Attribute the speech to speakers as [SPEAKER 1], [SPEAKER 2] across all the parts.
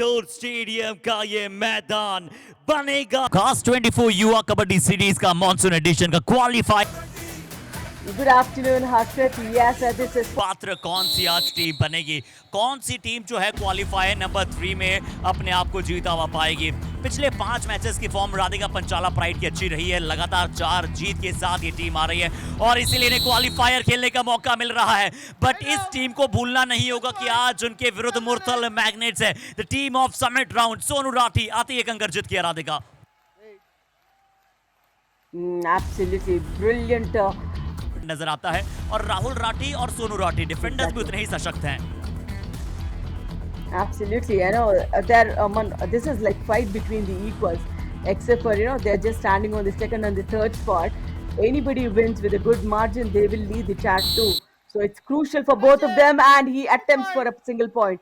[SPEAKER 1] Indoor stadium का ये मैदान बनेगा खास 24 युवा कबड्डी सीरीज का मॉनसून एडिशन का qualify.
[SPEAKER 2] Good afternoon, Harshit. Yes, this is
[SPEAKER 1] पात्र कौन सी आज टीम बनेगी, कौन सी टीम जो है क्वालिफायर नंबर 3 में अपने आप को जीता हुआ पाएगी। पिछले 5 मैचेस की फॉर्म राधिका पंचाला प्राइड की अच्छी रही है, लगातार 4 जीत के साथ ये टीम आ रही है और इसीलिए इन्हें क्वालिफायर खेलने का मौका मिल रहा है। बट इस टीम को भूलना नहीं होगा कि आज उनके विरुद्ध मुरथल मैग्नेट्स है। The team of summit round Sonu Rathi आती एक अंक जीत किया राधिका।
[SPEAKER 2] absolutely brilliant.
[SPEAKER 1] नजर आता है और राहुल राठी और सोनू राठी डिफेंडर्स भी उतने ही सशक्त हैं।
[SPEAKER 2] Absolutely, this is like fight between the equals, except for they're just standing on the second and the third spot. Anybody who wins with a good margin, they will lead the chat too. So it's crucial for both of them, and he attempts for a single point.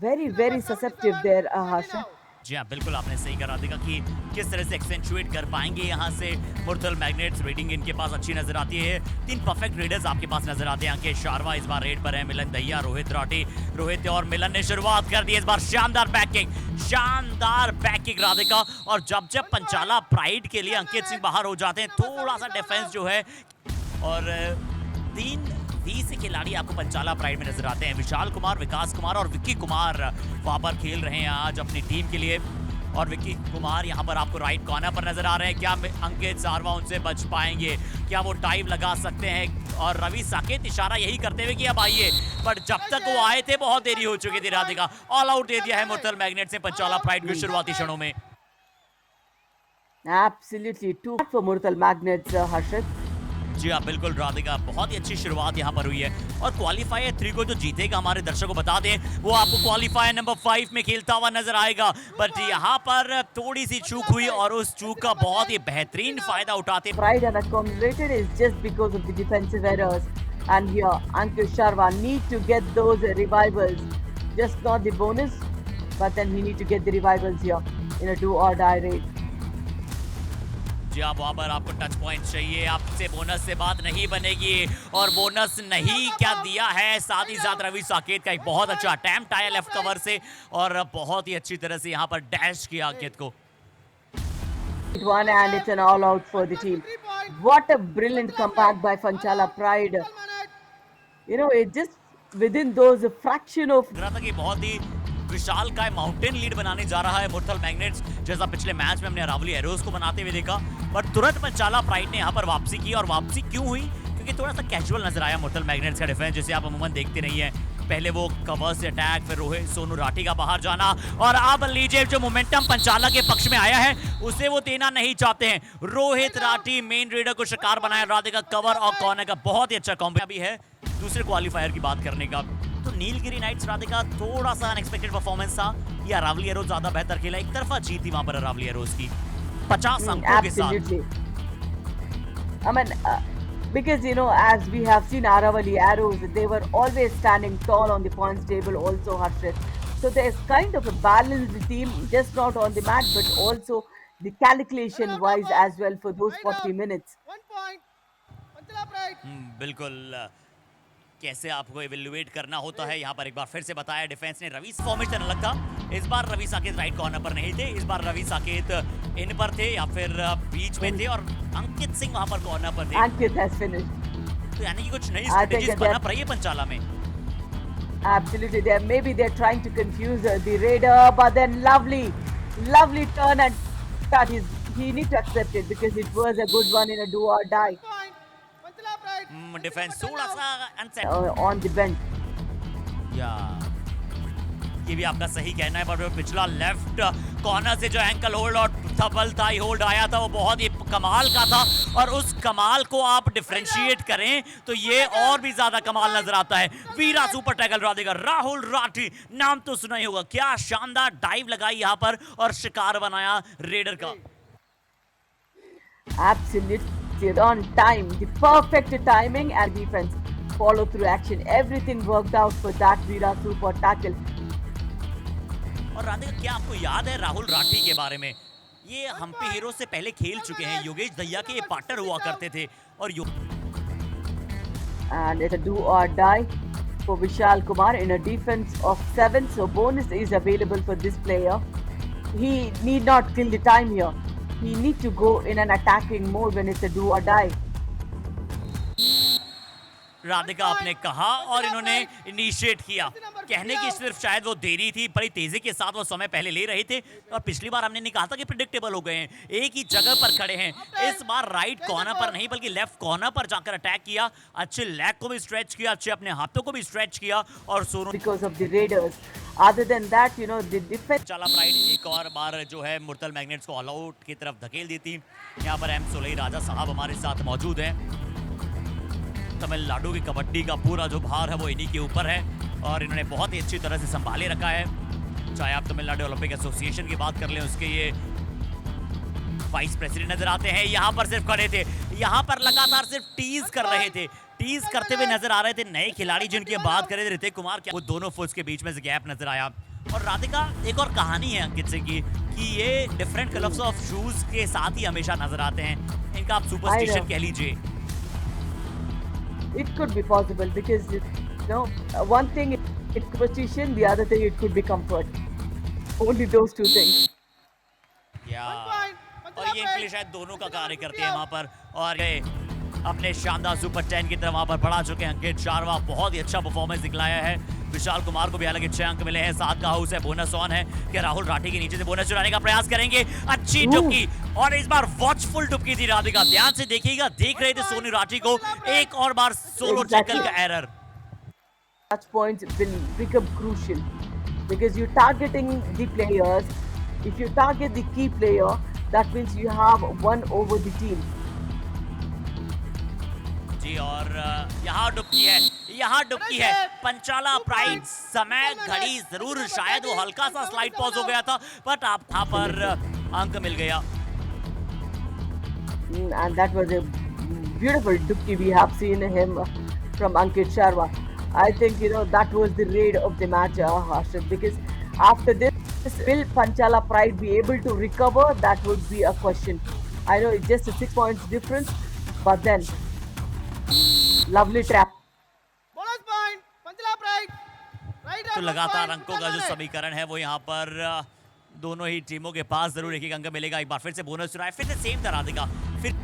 [SPEAKER 2] Very susceptible there, Harsha.
[SPEAKER 1] जी हाँ, बिल्कुल आपने सही कहा राधिका कि किस तरह से accentuate कर पाएंगे यहाँ से मुरथल मैग्नेट्स। रेडिंग इनके पास अच्छी नजर आती है। 3 परफेक्ट रेडर्स आपके पास नजर आते हैं। अंकित शारवा इस बार रेड पर है, मिलन दहिया, रोहित राठी। रोहित और मिलन ने शुरुआत कर दी इस बार। शानदार बैकिंग राधिका। और जब पंचाला प्राइड के लिए अंकित सिंह बाहर हो जाते हैं, थोड़ा सा डिफेंस जो है और 3-20 खिलाड़ी आपको पंचाला प्राइड में नजर आते हैं। विशाल कुमार, विकास कुमार और विक्की कुमार वहां पर खेल रहे हैं आज अपनी टीम के लिए। और विक्की कुमार यहां पर आपको राइट कॉर्नर पर नजर आ रहे हैं। क्या अंकित शारवा उनसे बच पाएंगे, क्या वो टाइम लगा सकते हैं? और रवि साकेत इशारा यही करते हुए कि अब आइए, पर जब तक वो आए थे बहुत देरी हो चुकी थी राधिका। ऑल आउट दे दिया है मुरथल मैग्नेट से पंचाला प्राइड के शुरुआती क्षणों में।
[SPEAKER 2] Absolutely, 2 for Murthal Magnets, Harshit.
[SPEAKER 1] जी हाँ, बिल्कुल राधिका, बहुत ही अच्छी शुरुआत यहाँ पर हुई है। और क्वालिफायर 3 को जो जीतेगा, हमारे दर्शकों को बता दें, वो आपको क्वालिफायर नंबर 5 में खेलता हुआ नजर आएगा। बट यहाँ पर थोड़ी सी चूक हुई और उस चूक का बहुत ही बेहतरीन फायदा उठाते।
[SPEAKER 2] Pride and accommodated is just because of the defensive errors, and here Ankit Sharma need to get those revivals, just not the bonus, but then he need to get the revivals here in a do or die raid.
[SPEAKER 1] जी आप वहां पर आपको touch point चाहिए, आपसे bonus से बात नहीं बनेगी और बोनस नहीं क्या दिया है। साथ ही साथ रवि साकेत का एक बहुत अच्छा अटेम्प्ट आया लेफ्ट कवर से और बहुत ही अच्छी तरह से यहाँ पर डैश किया अंकित को।
[SPEAKER 2] One and it's an all out for the team. What a brilliant comeback by Panchala Pride. It just within those fraction of
[SPEAKER 1] बहुत ही विशाल का माउंटेन लीड बनाने जा रहा है मुरथल मैग्नेट्स, जैसा पिछले मैच में हमने अरावली एरोज को बनाते हुए देखा। पर तुरंत पंचाला प्राइड ने यहाँ पर वापसी की। और वापसी क्यों हुई? क्योंकि थोड़ा सा कैजुअल नजर आया मुरथल मैग्नेट्स का डिफेंस, जैसे आप अमूमन देखते नहीं है। पहले वो कवर से अटैक, फिर रोहित सोनू राठी का बाहर जाना, और अब लीजिए जो मोमेंटम पंचाला के पक्ष में आया है उसे वो देना नहीं चाहते हैं। रोहित राठी मेन रेडर को शिकार बनाया। राधिका कवर और कॉर्नर का बहुत ही अच्छा कॉम्बो भी है। दूसरे क्वालिफायर की बात करने का तो नीलगिरी नाइट्स राधिका थोड़ा सा अनएक्सपेक्टेड परफॉर्मेंस था, या अरावली एरोज ज्यादा बेहतर खेला। एक तरफा जीत थी वहां पर अरावली एरोज की 50 अंकों के साथ।
[SPEAKER 2] I mean, because as we have seen Aravali Arrows, they were always standing tall on the points table also, Harshit. So there's kind of a balanced team, just not on the mat, but also the calculation wise as well for those 40 minutes.
[SPEAKER 3] 1 point. Panchala Pride.
[SPEAKER 1] बिल्कुल कैसे आपको evaluate करना होता है यहाँ पर एक बार फिर से बताया। डिफेंस ने रवि फॉर्मेशन अलग था, इस बार रवि साकेत राइट कॉर्नर पर नहीं थे, इस बार रवि साकेत इन पर थे या फिर बीच में थे और अंकित सिंह वहां पर कॉर्नर पर थे।
[SPEAKER 2] Ankit has finished.
[SPEAKER 1] तो यानी कि कुछ नई स्ट्रेटजीज बना रही है पंचाला में।
[SPEAKER 2] Absolutely, they're trying to confuse the raider, but then lovely turn and cut. He needs to accept it because it was a good one in a do or die.
[SPEAKER 3] Panchala Pride.
[SPEAKER 1] Defence थोड़ा सा unset
[SPEAKER 2] On the bench.
[SPEAKER 1] या ये भी आपका सही कहना है। पर पिछला लेफ्ट कॉर्नर से जो एंकल होल्ड और डबल थाई होल्ड आया था वो बहुत ही कमाल का था, और उस कमाल को आप डिफरेंशिएट करें तो ये और भी ज्यादा कमाल नजर आता है। वीरा सुपर टैकल राधिका, राहुल राठी नाम तो सुना ही होगा। क्या शानदार डाइव लगाई यहाँ पर और शिकार बनाया रेडर का।
[SPEAKER 2] Absolutely on time, the perfect timing and defense, follow through action, everything worked out for that Veera super tackle.
[SPEAKER 1] और राधिका, क्या आपको याद है राहुल राठी के बारे में? ये हम्पी हीरो से पहले खेल चुके हैं, योगेश दहिया के पार्टनर हुआ करते थे। और
[SPEAKER 2] And it's a do or die. for Vishal Kumar in a defense of 7, so bonus is available for this player. He need not kill the time here. He need to go in an attacking mode when it's a do or die.
[SPEAKER 1] Radhika आपने कहा और इन्होंने initiate किया। कहने की सिर्फ शायद वो देरी थी, बड़ी तेजी के साथ वो समय पहले ले रहे थे और पिछली बार हमने नहीं कहा था कि प्रिडिक्टेबल हो गए हैं, एक ही जगह पर खड़े हैं। इस बार राइट कॉर्नर पर नहीं बल्कि लेफ्ट कॉर्नर पर जाकर अटैक किया, अच्छे लेग को भी स्ट्रेच किया, अच्छे अपने हाथों को भी स्ट्रेच किया और Sonu
[SPEAKER 2] Because of the Raiders. Other than that, you know, the defense.
[SPEAKER 1] चाला प्राइड एक और बार जो है मुर्तल मैग्नेट्स को ऑल आउट की तरफ धकेल दी थी। यहाँ पर एम सोलई राजा साहब हमारे साथ मौजूद हैं। तमिलनाडु की कबड्डी का पूरा जो भार है वो इन्हीं के ऊपर है और इन्होंने बहुत ही अच्छी तरह से संभाले रखा है। चाहे आप तमिलनाडु ओलंपिक एसोसिएशन की बात कर लें, उसके ये वाइस प्रेसिडेंट नजर आते हैं। यहाँ पर सिर्फ खड़े थे, यहाँ पर लगातार सिर्फ टीज कर रहे थे, टीज करते हुए नजर आ रहे थे। नए खिलाड़ी जिनकी बात करें ऋतिक कुमार, क्या वो दोनों फुट्स के बीच में से गैप नजर आया। और राधिका एक और कहानी है अंकित सिंह की कि ये डिफरेंट कलर्स ऑफ शूज के साथ ही हमेशा नजर आते हैं। इनका आप सुपरस्टिशन कह लीजिए।
[SPEAKER 2] It could be possible because, you know, one thing it's superstition, the other thing it could be comfort. Only those two things.
[SPEAKER 1] या और ये इनके लिए शायद दोनों का कार्य करते हैं वहाँ पर। और ये अपने शानदार सुपर 10 की तरफ वहाँ पर बढ़ा चुके हैं अंकित शारवा। बहुत ही अच्छा परफॉर्मेंस दिखलाया है। विशाल कुमार को भी हालांकि 6 अंक मिले हैं। 7 का हाउस है, बोनस ऑन है कि राहुल राठी के नीचे से बोनस चुराने का प्रयास करेंगे। अच्छी डुबकी और इस बार वॉचफुल डुबकी थी राधिका। ध्यान से देखिएगा, देख रहे थे सोनू राठी को। एक और बार सोलो टैकल का error.
[SPEAKER 2] Touch points will become crucial because you're targeting the players. If you target the key player, that means you have won over the team.
[SPEAKER 1] जी और यहाँ डुबकी है, यहाँ डुबकी है। पंचाला प्राइड समय घड़ी जरूर शायद वो हल्का सा स्लाइड पॉज हो गया था, बट आप यहाँ पर अंक मिल गया।
[SPEAKER 2] And that was a beautiful dupki we have seen him from Ankit Sharma. I think, you know, that was the raid of the match, Harshit, because after this, will Panchala Pride be able to recover? That would be a question. I know it's just a 6 points difference, but then lovely trap.
[SPEAKER 3] Bonus point, Panchala Pride. Right
[SPEAKER 1] तो
[SPEAKER 3] out,
[SPEAKER 1] लगातार
[SPEAKER 3] point,
[SPEAKER 1] अंकों का जो
[SPEAKER 3] Panchala Pride.
[SPEAKER 1] समीकरण है वो यहाँ पर दोनों ही टीमों के पास जरूर एक अंक मिलेगा। एक बार फिर से बोनस चुराए, फिर से सेम था राधिका। फिर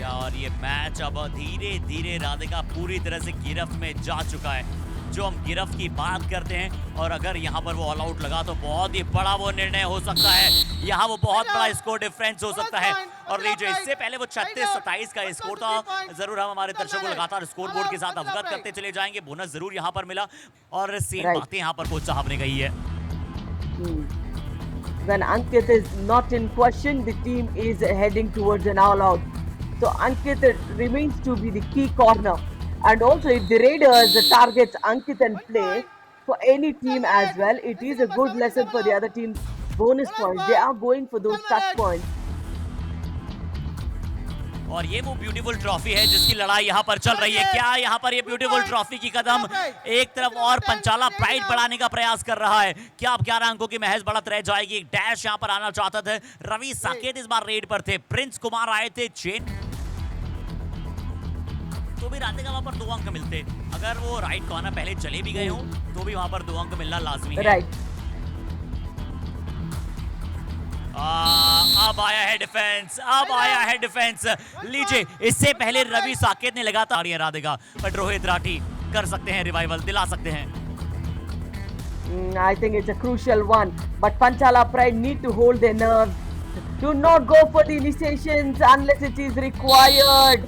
[SPEAKER 1] और ये मैच अब धीरे धीरे राधिका पूरी तरह से गिरफ्त में जा चुका है। जो हम गिरफ्त की बात करते हैं और अगर यहाँ पर वो ऑल आउट लगा तो बहुत ही बड़ा वो निर्णय हो सकता है। यहाँ वो बहुत बड़ा स्कोर डिफरेंस हो सकता है। और लीजिए, इससे पहले वो 36-27 का स्कोर था। जरूर हम हमारे दर्शकों को लगातार स्कोर बोर्ड के साथ अवगत करते चले जाएंगे। बोनस जरूर यहाँ पर मिला और सेम बातें यहाँ पर कोच साहब ने कही है।
[SPEAKER 2] When Ankit is not in question, the team is heading towards an all-out. So Ankit remains to be the key corner. And also, if the Raiders targets Ankit and play for any team as well, it is a good lesson for the other team's bonus points. They are going for those touch points.
[SPEAKER 1] और ये वो beautiful trophy है जिसकी लड़ाई यहाँ पर चल रही है। क्या यहाँ पर ये ब्यूटीफुल ट्रॉफी की कदम एक तरफ और पंचाला प्राइड बढ़ाने का प्रयास कर रहा है? क्या अब 11 अंकों की महज बढ़त रह जाएगी? एक डैश यहाँ पर आना चाहता था। रवि साकेत इस बार रेड पर थे, प्रिंस कुमार आए थे, चेन तो भी राधिका वहां पर 2 अंक मिलते। अगर वो राइट कॉर्नर पहले चले भी गए हों तो भी वहां पर 2 अंक मिलना लाजमी है।
[SPEAKER 2] Right.
[SPEAKER 1] अब आया है डिफेंस, अब आया है डिफेंस। लीजिए, इससे पहले रवि साकेत ने लगातार ये राधिका, बट रोहित राठी कर सकते हैं रिवाइवल, दिला सकते हैं।
[SPEAKER 2] I think it's a crucial one. But Panchala Pride need to hold their nerve. Do not go for the initiations unless it is required.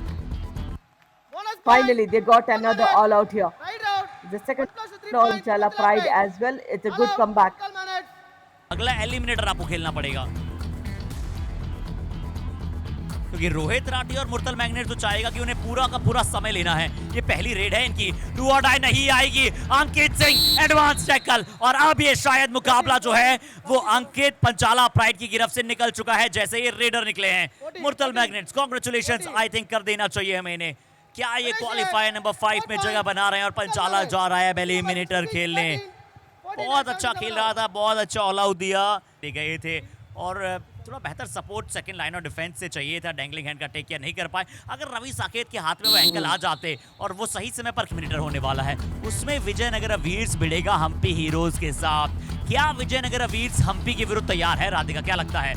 [SPEAKER 3] Bonus point,
[SPEAKER 2] Finally, they got another all-out here.
[SPEAKER 3] right out.
[SPEAKER 2] The second
[SPEAKER 3] 1+3
[SPEAKER 2] all
[SPEAKER 3] point,
[SPEAKER 2] Chala
[SPEAKER 3] Panchala
[SPEAKER 2] Pride
[SPEAKER 3] Pride.
[SPEAKER 2] as well. It's a good
[SPEAKER 3] Hello,
[SPEAKER 2] comeback.
[SPEAKER 3] Panchala Manage.
[SPEAKER 1] अगला eliminator आपको खेलना पड़ेगा क्योंकि रोहित राठी और मुर्तल magnet तो चाहेगा कि उन्हें पूरा का पूरा समय लेना है। ये पहली रेड है इनकी, डू और डाई नहीं आएगी। अंकित सिंह एडवांस टैकल और अब ये शायद मुकाबला जो है वो अंकित पंचाला प्राइड की गिरफ्त से निकल चुका है जैसे ये रेडर निकले हैं। मुर्तल मैग्नेट्स कांग्रेचुलेशंस, आई थिंक कर देना चाहिए हमें इन्हें। क्या ये क्वालिफायर नंबर 5 में जगह बना रहे हैं और पंचाला जा रहा है एलिमिनेटर खेलने। बहुत अच्छा खेल रहा था, बहुत अच्छा ऑल आउट दिया, गए थे और थोड़ा बेहतर support second line of defence से चाहिए था। डैंगलिंग हैंड का टेक केयर नहीं कर पाए। अगर रवि साकेत के हाथ में वो एंकल आ जाते और वो सही समय पर मिनीटर होने वाला है, उसमें विजयनगर वीर्स भिड़ेगा हम्पी हीरोज के साथ। क्या विजयनगर वीर्स हम्पी के विरुद्ध तैयार है? राधिका, क्या लगता है?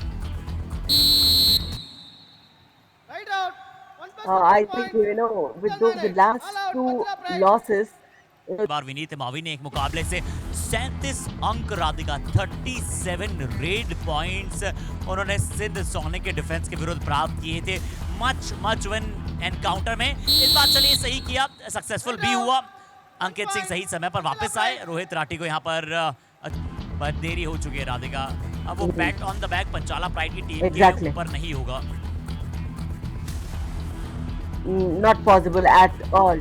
[SPEAKER 3] Right out. One plus
[SPEAKER 2] I
[SPEAKER 3] one
[SPEAKER 2] think,
[SPEAKER 3] point.
[SPEAKER 2] you know, with
[SPEAKER 3] Total
[SPEAKER 2] the
[SPEAKER 3] minutes.
[SPEAKER 2] last
[SPEAKER 3] All out.
[SPEAKER 2] 2
[SPEAKER 3] Panchila Pride.
[SPEAKER 2] losses,
[SPEAKER 1] इस बार विनीत मावी ने एक मुकाबले से 37 अंक, राधिका 37 रेड पॉइंट्स उन्होंने सिद्ध सोने के डिफेंस के विरुद्ध प्राप्त किए थे मच विन एनकाउंटर में। इस बार चलिए सही किया, सक्सेसफुल भी हुआ। अंकित सिंह सही समय पर वापस आए। रोहित राठी को यहाँ पर देरी हो चुकी है राधिका। अब वो bat on the back Panchala pride की टीम
[SPEAKER 2] Exactly.
[SPEAKER 1] के ऊपर नहीं होगा।
[SPEAKER 2] not possible at all.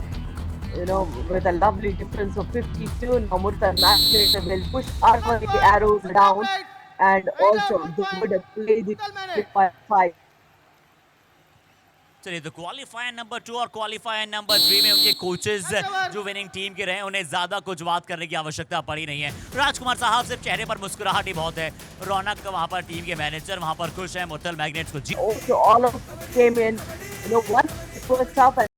[SPEAKER 2] You know, with a lovely difference of 52, now Murtal Magnet will push our arrows down, and also they would play the 5.
[SPEAKER 1] चलिए, तो qualifier number 2 और qualifier number 3 में उनके coaches जो विनिंग टीम के रहे, उन्हें ज्यादा कुछ बात करने की आवश्यकता पड़ी नहीं है। राजकुमार साहब सिर्फ चेहरे पर मुस्कुराहट ही बहुत है। रौनक वहां पर टीम के मैनेजर वहां पर खुश है। मुरतल मैग्नेट्स को
[SPEAKER 2] Also, all of us came in. You know, once it was tough.